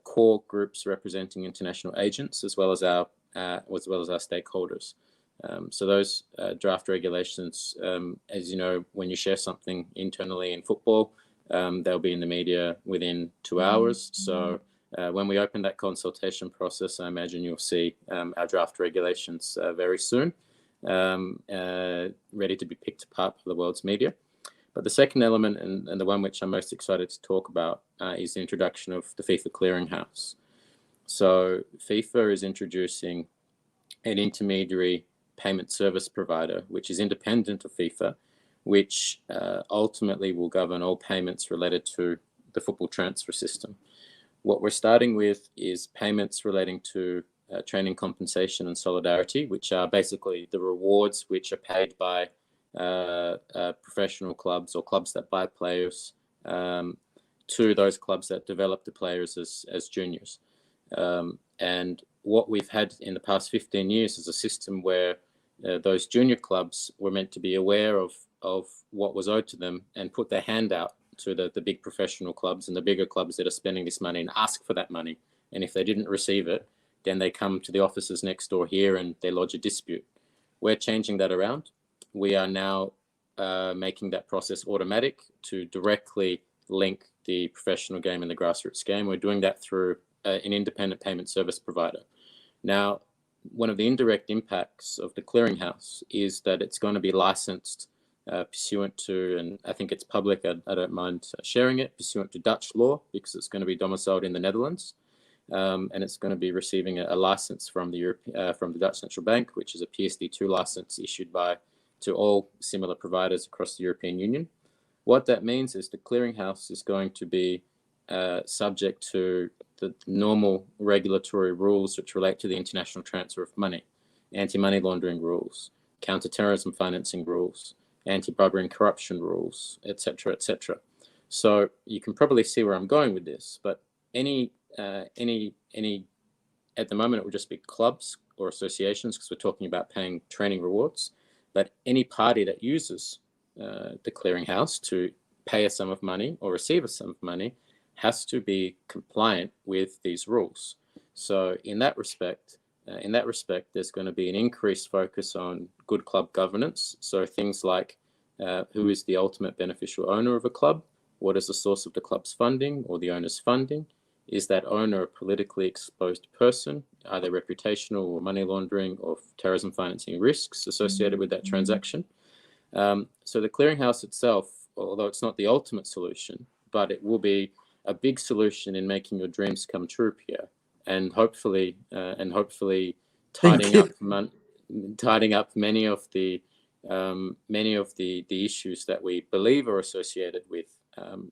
[SPEAKER 2] core groups representing international agents as well as our stakeholders. So those draft regulations, as you know, when you share something internally in football, they'll be in the media within 2 hours. So when we open that consultation process, I imagine you'll see our draft regulations very soon, ready to be picked apart by the world's media. But the second element, and the one which I'm most excited to talk about, is the introduction of the FIFA Clearinghouse. So FIFA is introducing an intermediary payment service provider, which is independent of FIFA, which ultimately will govern all payments related to the football transfer system. What we're starting with is payments relating to training compensation and solidarity, which are basically the rewards which are paid by professional clubs or clubs that buy players to those clubs that develop the players as juniors. And what we've had in the past 15 years is a system where those junior clubs were meant to be aware of what was owed to them and put their hand out to the big professional clubs and the bigger clubs that are spending this money and ask for that money. And if they didn't receive it, then they come to the offices next door here and they lodge a dispute. We're changing that around. We are now making that process automatic to directly link the professional game and the grassroots game. We're doing that through an independent payment service provider. Now, one of the indirect impacts of the clearinghouse is that it's going to be licensed pursuant to, and I think it's public, I don't mind sharing it, pursuant to Dutch law, because it's going to be domiciled in the Netherlands. And it's going to be receiving a license from the Dutch Central Bank, which is a PSD2 license issued to all similar providers across the European Union. What that means is the clearinghouse is going to be subject to the normal regulatory rules which relate to the international transfer of money, anti-money laundering rules, counter-terrorism financing rules, anti-bribery and corruption rules, etc., etc. So you can probably see where I'm going with this, but any at the moment it would just be clubs or associations, because we're talking about paying training rewards, but any party that uses the clearinghouse to pay a sum of money or receive a sum of money has to be compliant with these rules. So in that respect, there's going to be an increased focus on good club governance. So things like who is the ultimate beneficial owner of a club? What is the source of the club's funding or the owner's funding? Is that owner a politically exposed person? Are there reputational or money laundering or terrorism financing risks associated with that transaction? So the clearinghouse itself, although it's not the ultimate solution, but it will be a big solution in making your dreams come true, Pierre, and hopefully tidying up many of the issues that we believe are associated with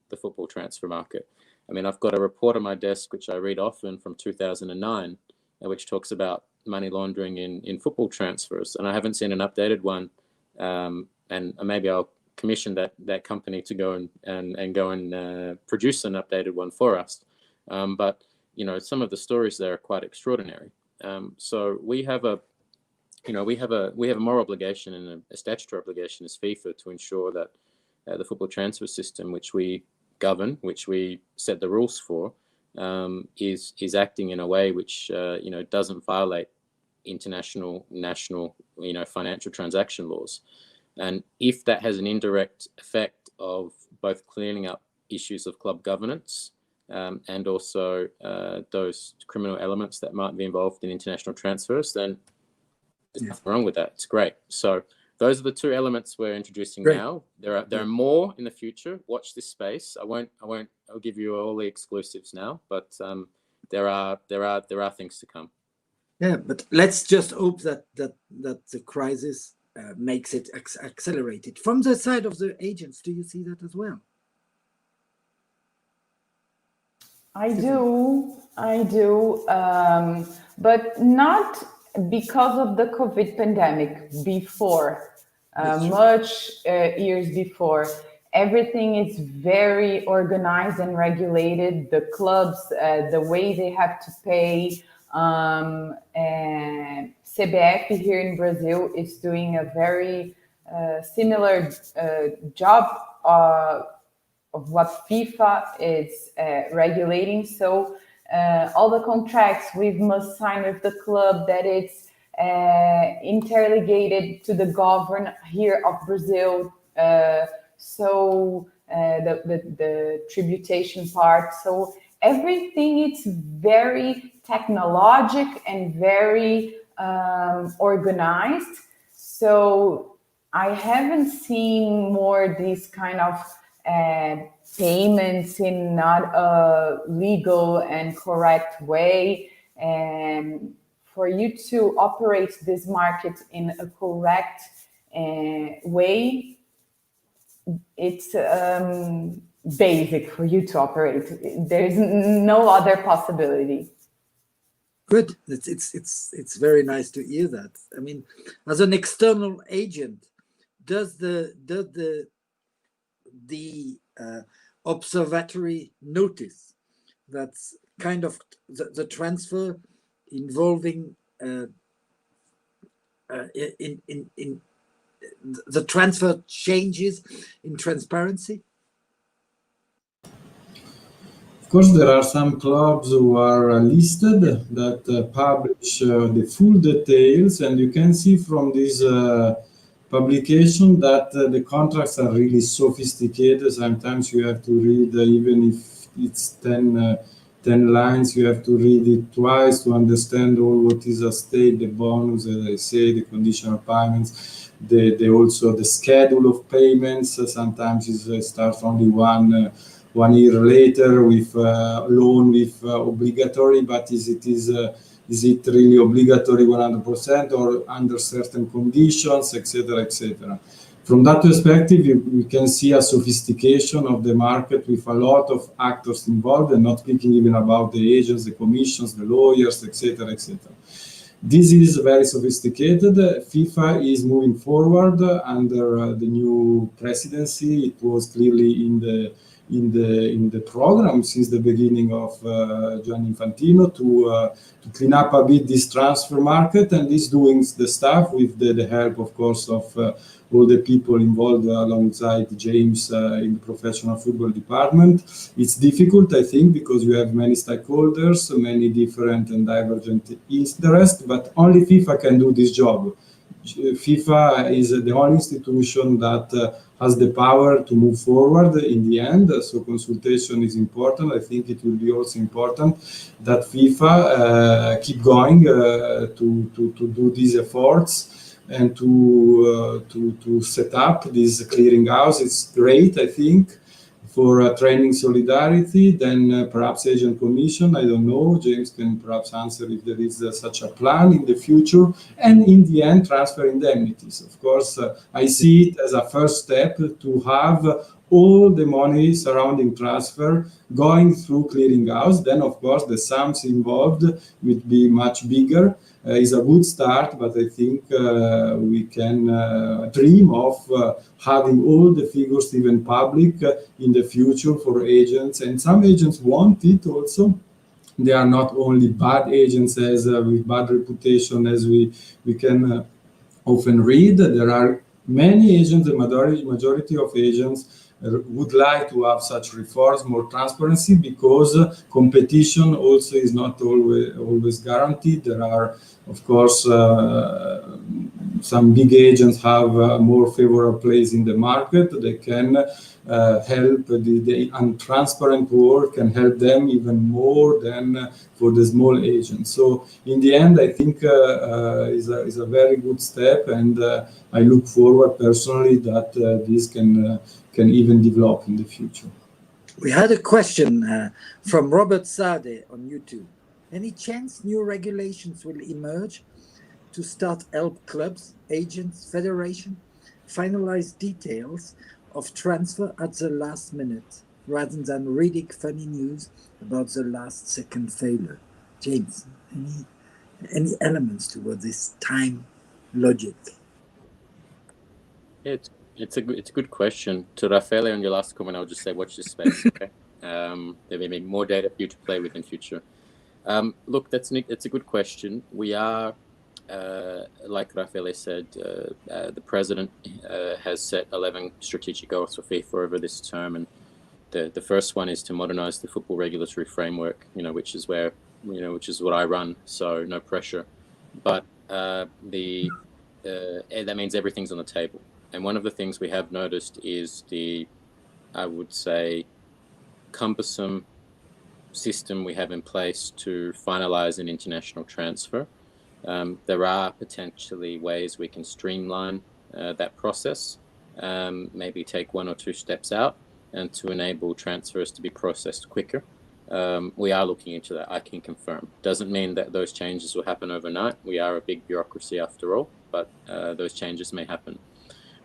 [SPEAKER 2] the football transfer market. I mean, I've got a report on my desk which I read often from 2009, which talks about money laundering in football transfers, and I haven't seen an updated one. And maybe I'll commission that company to go and produce an updated one for us. But you know, some of the stories there are quite extraordinary. So we have a moral obligation and a statutory obligation as FIFA to ensure that the football transfer system, which we govern, which we set the rules for, is acting in a way which doesn't violate international, national, financial transaction laws. And if that has an indirect effect of both cleaning up issues of club governance and also those criminal elements that might be involved in international transfers, then there's nothing wrong with that. It's great. So those are the two elements we're introducing now. There are more in the future. Watch this space. I'll give you all the exclusives now, but there are things to come.
[SPEAKER 1] Yeah, but let's just hope that the crisis makes it accelerated. From the side of the agents, do you see that as well?
[SPEAKER 3] I do, but not because of the COVID pandemic. Before, much years before, everything is very organized and regulated. The clubs, the way they have to pay. And CBF here in Brazil is doing a very similar job of what FIFA is regulating. So all the contracts we must sign with the club, that it's interligated to the government here of Brazil. So the tributation part. So everything is very technologic and very organized. So I haven't seen more these kind of payments in not a legal and correct way. And for you to operate this market in a correct way, it's basic for you to operate. There's no other possibility.
[SPEAKER 1] Good. It's very nice to hear that. I mean, as an external agent, does the Observatory notice that's kind of the transfer involving in the transfer changes in transparency?
[SPEAKER 4] Of course, there are some clubs who are listed that publish the full details, and you can see from this publication that the contracts are really sophisticated. Sometimes you have to read, even if it's 10 lines, you have to read it twice to understand all what is at stake, the bonus, as I say, the conditional payments, also the schedule of payments. Sometimes it starts only one year later with loan with obligatory, but is it really obligatory 100% or under certain conditions, etc., etc. From that perspective, you can see a sophistication of the market with a lot of actors involved, and not speaking even about the agents, the commissions, the lawyers, etc., etc. This is very sophisticated. FIFA is moving forward under the new presidency. It was clearly in the program since the beginning of Gianni Infantino to clean up a bit this transfer market, and is doing the stuff with the help, of course, of all the people involved alongside James in the professional football department. It's difficult, I think, because you have many stakeholders, many different and divergent interests, but only FIFA can do this job. FIFA is the only institution that has the power to move forward in the end, so consultation is important. I think it will be also important that FIFA keep going to do these efforts and to set up this clearinghouse. It's great, I think, for training solidarity. Then perhaps agent commission, I don't know, James can perhaps answer if there is such a plan in the future, and in the end transfer indemnities. Of course, I see it as a first step to have all the money surrounding transfer going through clearinghouse. Then of course the sums involved would be much bigger. Is a good start, but I think we can dream of having all the figures even public in the future for agents. And some agents want it also. They are not only bad agents as with bad reputation, as we can often read. There are many agents, the majority of agents would like to have such reforms, more transparency, because competition also is not always guaranteed. There are, of course, some big agents have a more favorable place in the market. They can help the untransparent world, can help them even more than for the small agents. So in the end, I think is a very good step, and I look forward personally that this can even develop in the future.
[SPEAKER 1] We had a question from Robert Sade on YouTube. Any chance new regulations will emerge to start help clubs, agents, federation finalize details of transfer at the last minute rather than reading funny news about the last second failure? James, any elements toward this time logic?
[SPEAKER 2] It's a good question. To Raffaele, on your last comment, I'll just say watch this space. Okay, there may be more data for you to play with in future. Look, it's a good question. We are, like Raffaele said, the president has set 11 strategic goals for FIFA over this term, and the first one is to modernize the football regulatory framework. Which is what I run. So no pressure, but that means everything's on the table. And one of the things we have noticed is I would say, cumbersome system we have in place to finalize an international transfer. There are potentially ways we can streamline that process, maybe take 1 or 2 steps out, and to enable transfers to be processed quicker. We are looking into that, I can confirm. Doesn't mean that those changes will happen overnight. We are a big bureaucracy after all, but those changes may happen.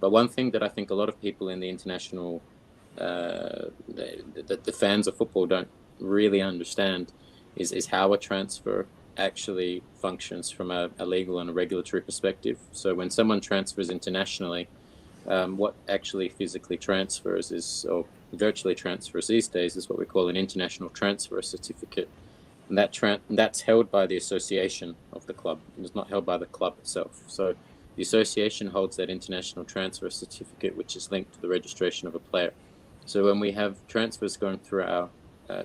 [SPEAKER 2] But one thing that I think a lot of people in the international, the fans of football don't really understand is how a transfer actually functions from a legal and a regulatory perspective. So when someone transfers internationally, what actually physically transfers is, or virtually transfers these days, is what we call an international transfer certificate. And that's held by the association of the club. It's not held by the club itself. So the association holds that international transfer certificate, which is linked to the registration of a player. So when we have transfers going through our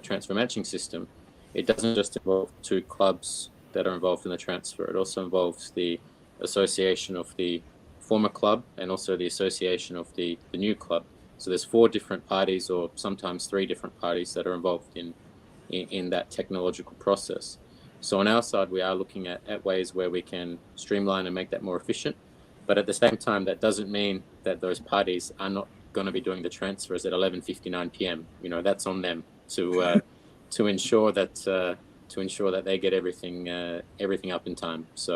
[SPEAKER 2] transfer matching system, it doesn't just involve two clubs that are involved in the transfer. It also involves the association of the former club and also the association of the new club. So there's 4 different parties, or sometimes 3 different parties, that are involved in that technological process. So on our side, we are looking at ways where we can streamline and make that more efficient. But at the same time, that doesn't mean that those parties are not going to be doing the transfers at 11:59 p.m. You know, that's on them to ensure that they get everything up in time. So,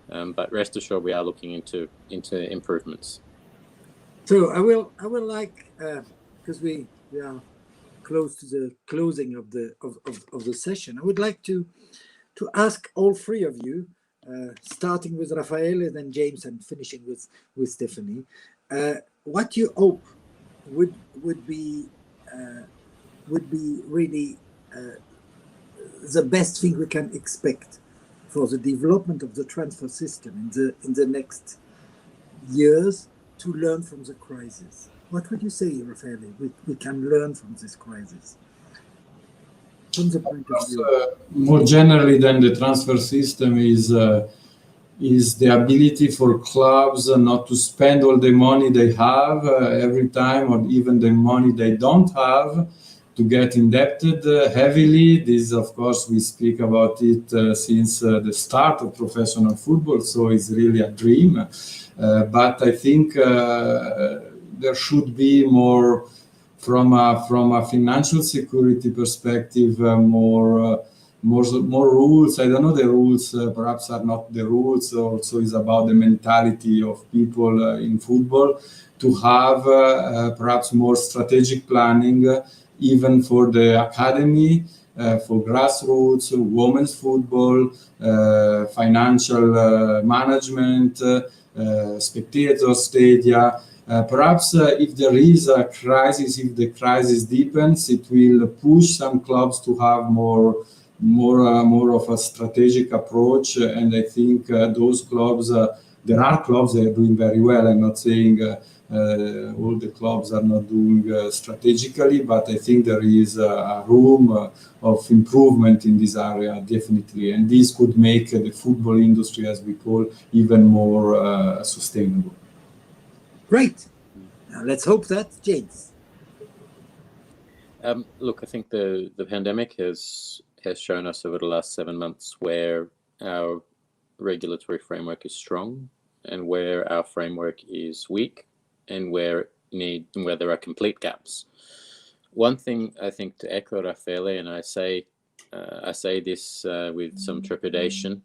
[SPEAKER 2] but rest assured, we are looking into improvements.
[SPEAKER 1] So I will like, because we are close to the closing of the session, I would like to ask all 3 of you, starting with Raffaele, then James, and finishing with Stephanie, what you hope would be really the best thing we can expect for the development of the transfer system in the next years to learn from the crisis. What would you say, Raffaele, we can learn from this crisis? From the point of view.
[SPEAKER 4] More generally than the transfer system is the ability for clubs not to spend all the money they have every time, or even the money they don't have, to get indebted heavily. This, of course, we speak about it since the start of professional football, so it's really a dream. But I think there should be more, from a financial security perspective, more rules. I don't know, the rules perhaps are not the rules. Also, is about the mentality of people in football to have perhaps more strategic planning, even for the academy, for grassroots, women's football, financial management, spectator stadia. Perhaps if there is a crisis, if the crisis deepens, it will push some clubs to have more of a strategic approach. And I think those clubs, there are clubs that are doing very well. I'm not saying all the clubs are not doing strategically, but I think there is a room of improvement in this area, definitely. And this could make the football industry, as we call, even more sustainable.
[SPEAKER 1] Great. Now let's hope that, James.
[SPEAKER 2] Look, I think the pandemic has shown us over the last 7 months where our regulatory framework is strong and where our framework is weak, and where there are complete gaps. One thing I think, to echo Raffaele, and I say this with some trepidation,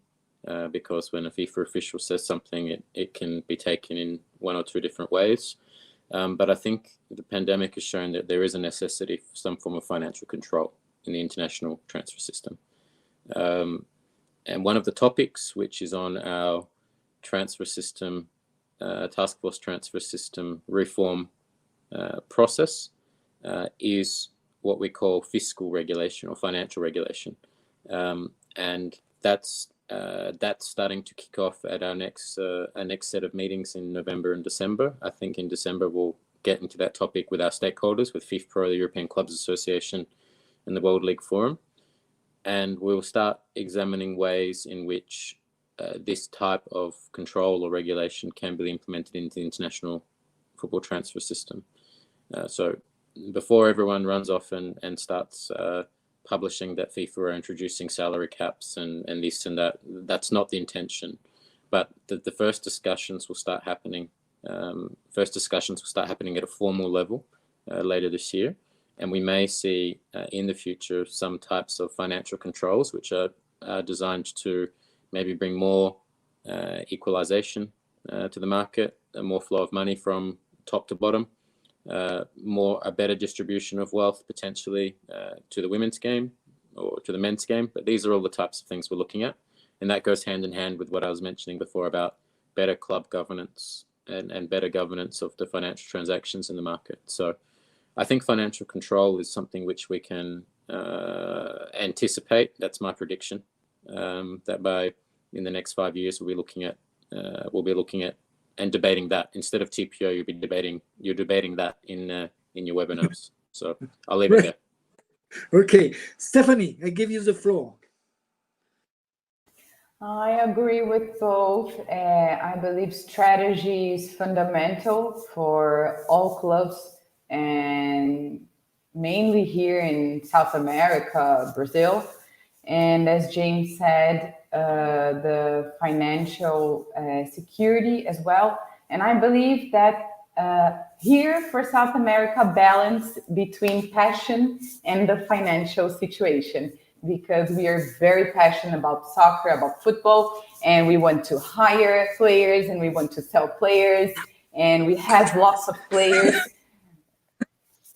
[SPEAKER 2] because when a FIFA official says something, it can be taken in 1 or 2 different ways. But I think the pandemic has shown that there is a necessity for some form of financial control in the international transfer system. And one of the topics which is on our transfer system, task force transfer system reform process is what we call fiscal regulation or financial regulation. And that's starting to kick off at our next set of meetings in November and December. I think in December we'll get into that topic with our stakeholders, with FIFA, the European Clubs Association, and the World League Forum. And we'll start examining ways in which this type of control or regulation can be implemented into the international football transfer system. So before everyone runs off and starts publishing that FIFA are introducing salary caps and this and that, that's not the intention. But the first discussions will start happening. First discussions will start happening at a formal level later this year. And we may see in the future some types of financial controls which are designed to maybe bring more equalization to the market, more flow of money from top to bottom, a better distribution of wealth potentially to the women's game or to the men's game. But these are all the types of things we're looking at. And that goes hand in hand with what I was mentioning before about better club governance and better governance of the financial transactions in the market. So I think financial control is something which we can anticipate. That's my prediction, that in the next 5 years, we'll be looking at we'll be looking at and debating that instead of TPO. You're debating that in your webinars. So I'll leave it there.
[SPEAKER 1] Okay, Stephanie, I give you the floor.
[SPEAKER 3] I agree with both. I believe strategy is fundamental for all clubs, and mainly here in South America, Brazil. And as James said, the financial security as well. And I believe that here for South America, balance between passion and the financial situation, because we are very passionate about soccer, about football, and we want to hire players and we want to sell players, and we have lots of players,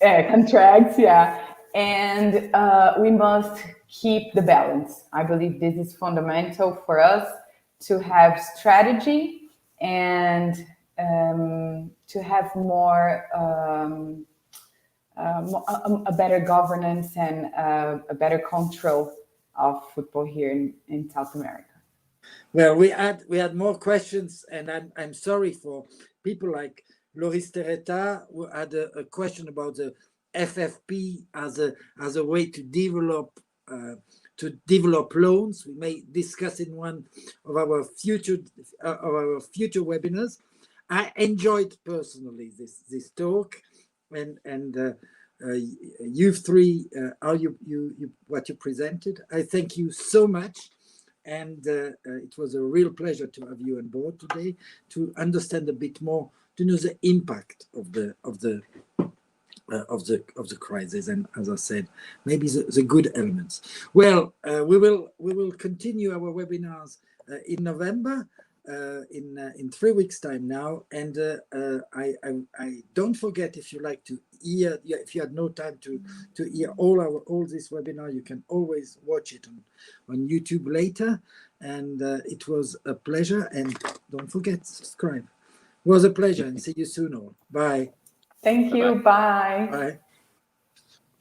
[SPEAKER 3] contracts, yeah. And we must keep the balance. I believe this is fundamental for us to have strategy and to have more a better governance and a better control of football here in South America.
[SPEAKER 1] Well, we had more questions, and I'm sorry for people like Loris Tereta, who had a question about the FFP as a way to develop loans. We may discuss in one of our future webinars. I enjoyed personally this talk, and you three, what you presented. I thank you so much, and it was a real pleasure to have you on board today to understand a bit more, to know the impact of the crisis, and as I said, maybe the good elements. Well, we will continue our webinars in November, in 3 weeks' time now, and I don't forget, if you like to hear, if you had no time to hear all this webinar, you can always watch it on YouTube later. And it was a pleasure, and don't forget, subscribe. It was a pleasure, and see you soon all. Bye.
[SPEAKER 3] Thank you. Bye.
[SPEAKER 1] Bye.